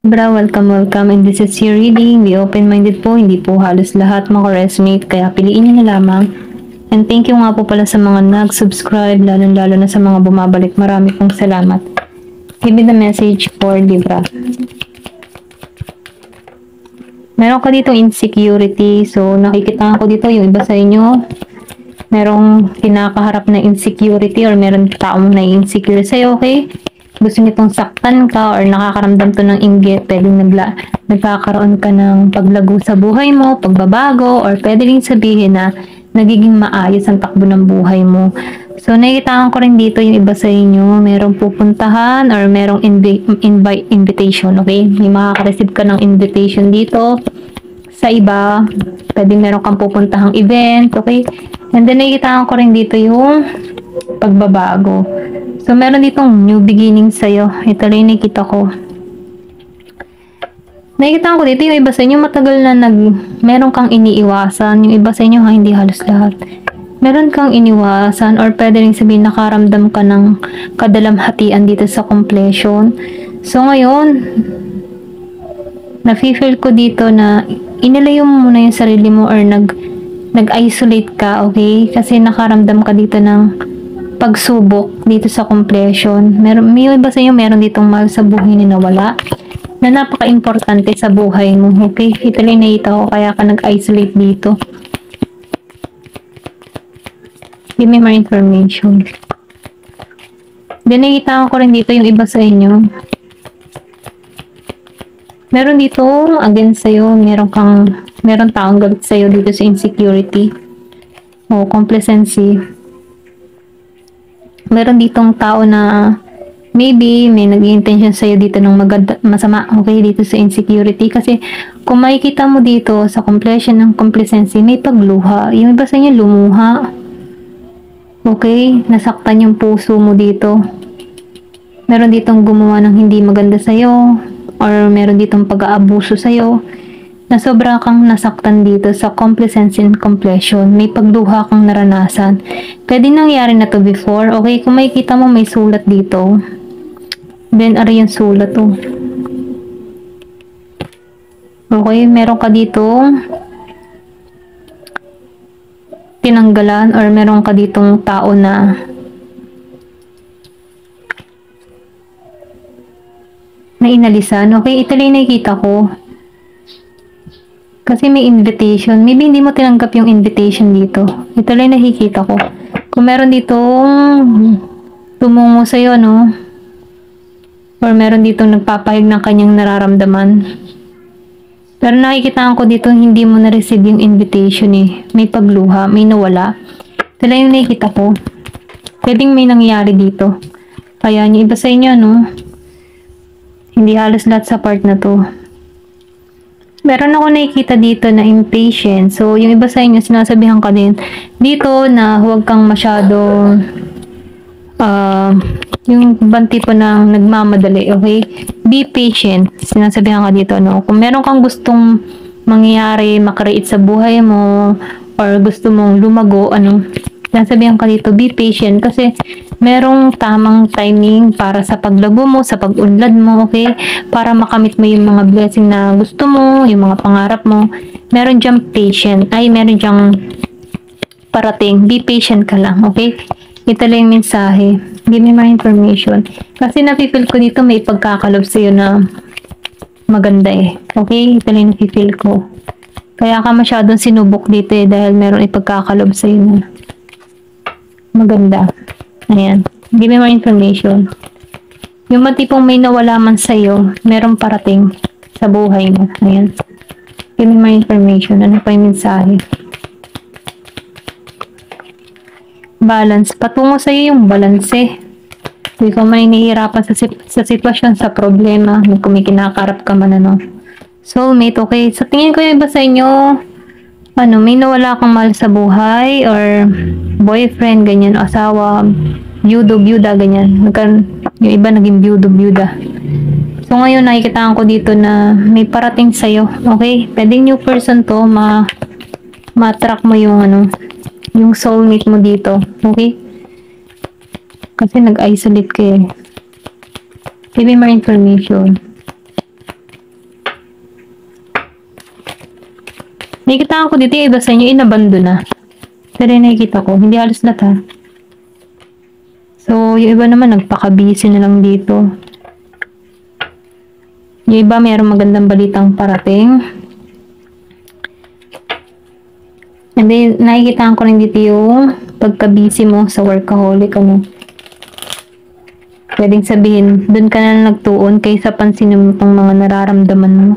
Welcome. And this is your reading. Be open-minded po, hindi po halos lahat makaresonate, kaya piliin niyo na lamang. And thank you nga po pala sa mga nag-subscribe, lalo na sa mga bumabalik. Marami pong salamat. Give me the message for Libra. Meron ka dito insecurity. So, nakikita ko dito yung iba sa inyo. Merong kinakaharap na insecurity or meron taong na insecure sa'yo, okay? Gusto nitong saktan ka or nakakaramdam to ng inggit, pwedeng nagkakaroon ka ng paglago sa buhay mo, pagbabago, or pwede rin sabihin na nagiging maayos ang takbo ng buhay mo. So, nakikitaan ko rin dito yung iba sa inyo, merong pupuntahan or merong invitation, okay? May makaka-receive ka ng invitation dito. Sa iba, pwedeng meron kang pupuntahang event, okay? And then, nakikitaan ko rin dito yung pagbabago. So, meron ditong new beginning sa'yo. Ito rin nakita ko. Nakikita ko dito yung iba sa inyo matagal na meron kang iniiwasan. Yung iba sa inyo hindi halos lahat. Meron kang iniwasan or pwede rin sabihin nakaramdam ka ng kadalamhatian dito sa completion. So, ngayon, nafe-feel ko dito na inilayo mo muna yung sarili mo or nag-isolate ka, okay? Kasi nakaramdam ka dito ng pagsubok dito sa completion. May iba sa inyo meron ditong mahal sa buhay na nawala na napaka-importante sa buhay mo. Okay? Ito lang nakita ko kaya ka nag-isolate dito. Give me more information. Then nakita ko rin dito yung iba sa inyo. Meron dito against sa'yo, meron taong galit sa'yo dito sa insecurity o complacency. Meron ditong tao na maybe may nag-intention sa'yo dito ng masama, okay, dito sa insecurity. Kasi kung makikita mo dito sa completion ng complacency, may pagluha. Yung iba sa inyo lumuha. Okay? Nasaktan yung puso mo dito. Meron ditong gumawa ng hindi maganda sa'yo or meron ditong pag-aabuso sa'yo na sobra kang nasaktan dito sa complacency and completion. May pagluha kang naranasan. Pwede nangyari na to before. Okay, kung makikita mo may sulat dito. Then, ano yung sulat to? Okay, meron ka dito tinanggalan or meron ka ditong tao na inalisan. Okay, ito lang nakikita ko. Kasi may invitation. Maybe hindi mo tinanggap yung invitation dito. Ito lang nakikita ko. Kung meron ditong tumungo sa'yo, no? Or meron ditong nagpapahig ng kanyang nararamdaman. Pero nakikita ko dito hindi mo na-receive yung invitation eh. May pagluha, may nawala. Ito lang yung nakikita ko. Pwedeng may nangyari dito. Kaya yung iba sa inyo, no? Hindi halos lahat sa part na to. Meron ako nakikita dito na impatient. So, yung iba sa inyo, sinasabihan ka din dito na huwag kang masyado yung ibang tipo na nagmamadali, okay? Be patient. Sinasabihan ka dito, no? Kung meron kang gustong mangyari, makreate sa buhay mo, or gusto mong lumago, sinasabihan ka dito, be patient. Kasi merong tamang timing para sa paglago mo, sa pag-unlad mo, okay? Para makamit mo yung mga blessing na gusto mo, yung mga pangarap mo. Meron dyang patient. Meron dyang parating. Be patient ka lang, okay? Ito lang yung mensahe. Give me more information. Kasi nafe-feel ko dito may pagkakalob sa'yo na maganda eh. Okay? Ito lang yung nafe-feel ko. Kaya ka masyadong sinubok dito eh dahil meron ipagkakalob sa'yo na maganda. Ayan. Give me more information. Yung matipong may nawala man sa'yo, merong parating sa buhay mo. Ayan. Give me more information. Ano pa yung mensahe? Balance. Patungo sa'yo yung balance eh. Hindi ka man nahihirapan sa sitwasyon, sa problema. Kung may kinakarap ka man, Soulmate, okay. Sa tingin ko yung iba sa inyo, may nawala kang mahal sa buhay or boyfriend, ganyan, asawa, byuda, ganyan. Yung iba naging byuda. So, ngayon, nakikita ko dito na may parating sa'yo. Okay? Pwedeng new person to, ma-track mo yung yung soulmate mo dito. Okay? Kasi nag-isolate ka eh. Give me more information. Nakikita ko dito yung iba sa inyo, inabando na. Pero yung nakikita ko, hindi halos lahat ha. So, yung iba naman, nagpaka-busy na lang dito. Yung iba, mayroong magandang balitang parating. And then, nakikita ko rin dito yung pagka-busy mo sa workaholic, ano. Pwedeng sabihin, dun ka na nagtuon kaysa pansinin mo itong mga nararamdaman mo.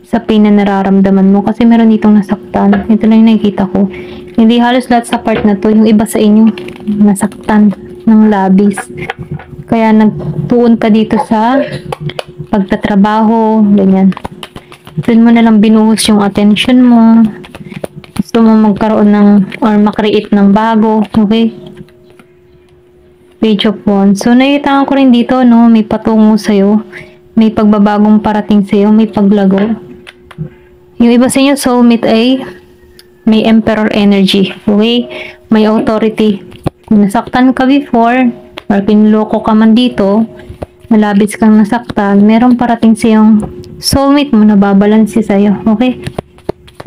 Sa pain na nararamdaman mo. Kasi meron ditong nasaktan. Ito lang yung nakikita ko. Hindi halos lahat sa part na to. Yung iba sa inyo, nasaktan ng labis. Kaya nagtuon ka dito sa pagtatrabaho, ganyan. Doon mo na lang binuhos yung attention mo. Gusto mo magkaroon ng, or makreate ng bago, okay? Page of Wands. So, nakita ko rin dito, no, may patungo sa'yo. May pagbabagong parating sa'yo, may paglago. Yung iba sa inyo, soulmate ay may emperor energy, okay? May authority. Kung nasaktan ka before, or pinloko ka man dito, malabis kang nasaktan, merong parating sa'yong soulmate mo na babalansi sa'yo, okay?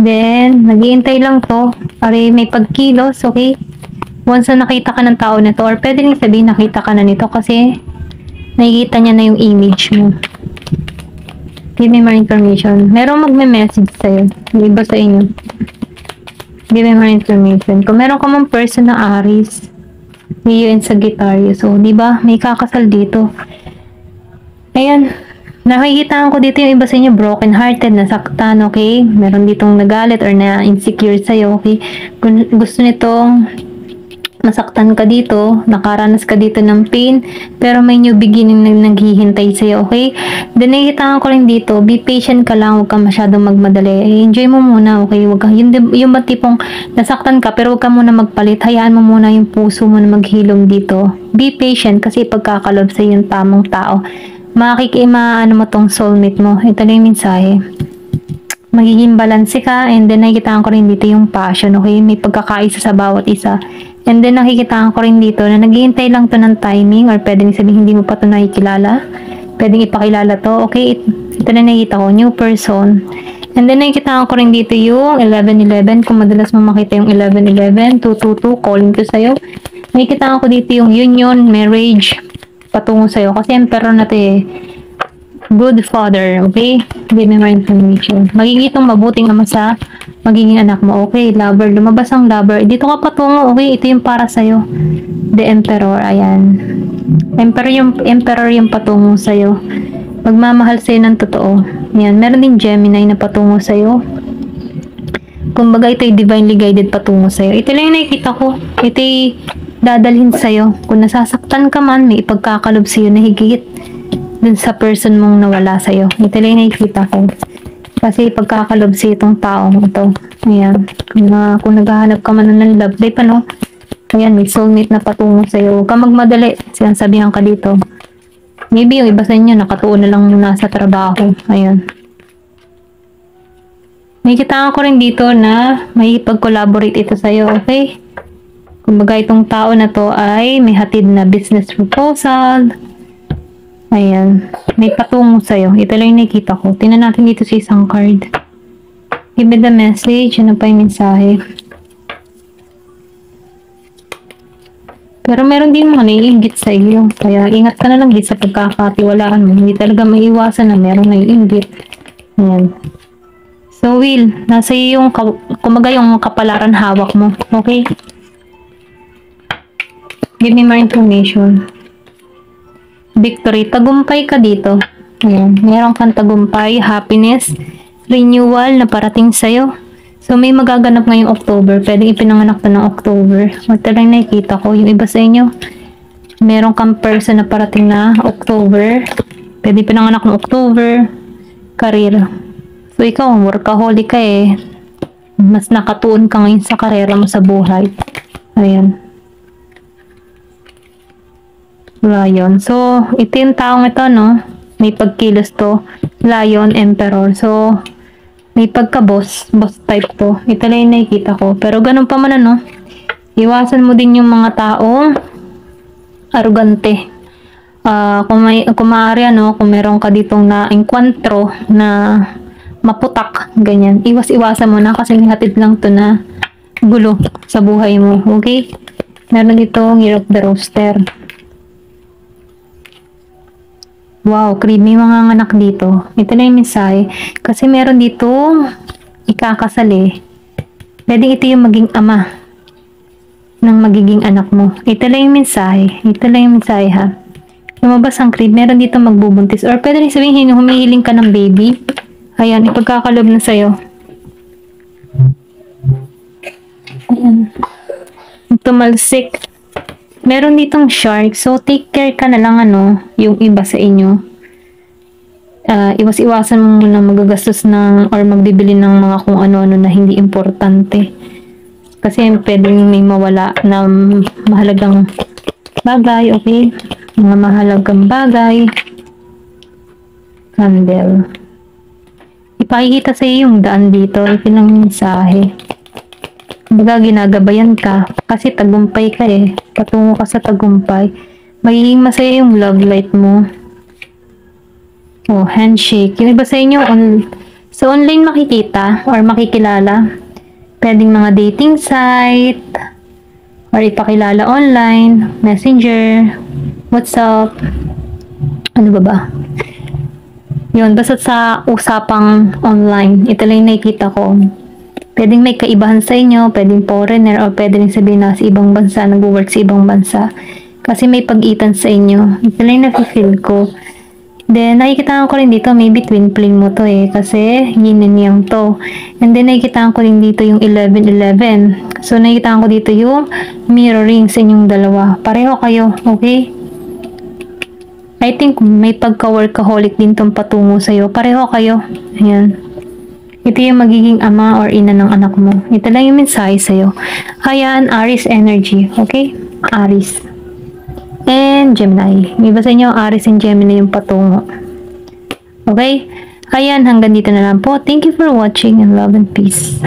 Then, nag-iintay lang to. Ari, may pagkilos, okay? Once na nakita ka ng tao na to, or pwede rin sabihin nakita ka na nito kasi nakikita niya na yung image mo. Give me more information. Merong magme-message sa'yo. Yung iba sa inyo. Give me more information. Kung meron ka mang person na Aries, Leo and Sagittarius. So, di ba? May kakasal dito. Ayan. Nakikita ko dito yung iba sa inyo broken hearted, nasaktan, okay? Meron ditong nagalit or na insecure sa'yo, okay? Kung gusto nitong masaktan ka dito, nakaranas ka dito ng pain, pero may new beginning na naghihintay sa'yo, okay? Then, nakikita ko rin dito, be patient ka lang, huwag ka masyadong magmadali. Enjoy mo muna, okay? Huwag ka, yung ba tipong nasaktan ka, pero huwag ka muna magpalit. Hayaan mo muna yung puso mo na maghilom dito. Be patient, kasi pagkakalob sa yung tamang tao. Ano mo tong soulmate mo. Ito lang yung mensahe. Magiging balanse ka, and then nakikita ko rin dito yung passion, okay? May pagkakaisa sa bawat isa. And then nakikita ko rin dito na naghihintay lang to ng timing, or pwedeng sabihin hindi mo pa to nakikilala. Pwedeng ipakilala to, okay? Ito na nakikita ko, new person. And then nakikita ko rin dito yung 1111, kung madalas mo makita yung 1111, 222, calling to sa'yo. Nakikita ko dito yung union, marriage, patungo sa'yo. Kasi emperor na to eh. Good father, okay? Give me more information. Magiging itong mabuting ama sa magiging anak mo, okay? Lover, lumabas ang lover. Dito ka patungo, okay? Ito yung para sa'yo. The emperor, ayan. Emperor yung patungo sa'yo. Magmamahal sa'yo ng totoo. Ayan, meron din Gemini na patungo sa'yo. Kumbaga, ito yung divinely guided patungo sa'yo. Ito lang yung nakikita ko. Ito yung dadalhin sa'yo. Kung nasasaktan ka man, may ipagkakalob sa'yo na higit dun sa person mong nawala sa'yo. Ito lang yung nakikita ko. Kasi pagkakalob sa'yo itong taong ito. Ayan. Kung naghahanap ka man ng love life, ano? Ayan, may soulmate na patungo sa'yo. Huwag ka magmadali. Sinasabihan ka dito. Maybe yung iba sa inyo, nakatuon na lang muna sa trabaho. Ayan. Nakikita ko rin dito na may pag-collaborate ito sa'yo, okay? Kumbaga itong tao na to ay may hatid na business proposal. Ayan. May patungo sa'yo. Ito lang yung nakikita ko. Tingnan natin dito sa isang card. Give me the message. Ano pa yung mensahe? Pero meron din mga naiinggit sa iyo. Kaya ingat ka na lang din sa pagkakatiwalaan mo. Hindi talaga maiiwasan na meron naiinggit. Ayan. So, Will, nasa iyo yung, kumaga yung kapalaran hawak mo. Okay? Give me more information. Victory. Tagumpay ka dito. Ayan. Meron kang tagumpay, happiness, renewal na parating sa'yo. So, may magaganap ngayong October. Pwedeng ipinanganak to ng October. Ito lang nakikita ko. Yung iba sa inyo, meron kang person na parating na October. Pwede ipinanganak ng October. Career. So, ikaw, workaholic ka eh. Mas nakatuon ka ngayon sa karera mo sa buhay. Ayan. Lion. So, ito yung taong ito, no? May pagkilos to. Lion, Emperor. So, may pagka-boss. Boss type to. Ito lang yung nakikita ko. Pero ganun pa man, ano? Iwasan mo din yung mga taong arugante. Kung maaari, ano? Kung meron ka ditong na-encuentro na maputak, ganyan. Iwas-iwasan mo na kasi hatid lang to na gulo sa buhay mo, okay? Meron dito, Year of the Rooster. Wow, creepy mga anak dito. Ito na yung mensahe. Kasi meron dito, ikakasal eh. Pwede ito yung maging ama ng magiging anak mo. Ito lang yung mensahe. Ito lang yung mensahe ha. Lumabas ang creep. Meron dito magbubuntis. Or pwede rin sabihin, humihiling ka ng baby. Ayan, ipagkakalob na sa'yo. Ayan. Tumalsik. Meron ditong shark. So, take care ka na lang yung iba sa inyo. Iwas-iwasan mo muna magagastos ng or magbibili ng mga kung ano-ano na hindi importante. Kasi pwedeng may mawala na mahalagang bagay, okay? Mga mahalagang bagay. Candle. Ipakikita sa iyo yung daan dito. Ito lang yung mensahe. Baga ginagabayan ka kasi tagumpay ka eh. Patungo ka sa tagumpay. Magiging masaya yung love life mo. Oh, handshake. Yung iba sa inyo, sa online makikita or makikilala. Pwedeng mga dating site or ipakilala online, messenger, WhatsApp. Ano ba? Yun, basta sa usapang online. Ito lang yung nakikita ko. Pwedeng may kaibahan sa inyo, pwedeng foreigner, o pwedeng sabihin na sa ibang bansa, nag-work sa ibang bansa. Kasi may pag-itan sa inyo. Ito lang yung nafe-feel ko. Then, nakikita ko rin dito, maybe twin flame mo to eh. Kasi, yin and yang to. And then, nakikita ko rin dito yung 11-11. So, nakikita ko dito yung mirroring sa inyong dalawa. Pareho kayo, okay? I think may pagka-workaholic din tong patungo sa'yo. Pareho kayo. Ayan. Ito yung magiging ama or ina ng anak mo. Ito lang yung mensahe sa'yo. Hayaan, Aries energy. Okay? Aries. And Gemini. May iba sa inyo, Aries and Gemini yung patungo. Okay? Ayan, hanggang dito na lang po. Thank you for watching and love and peace.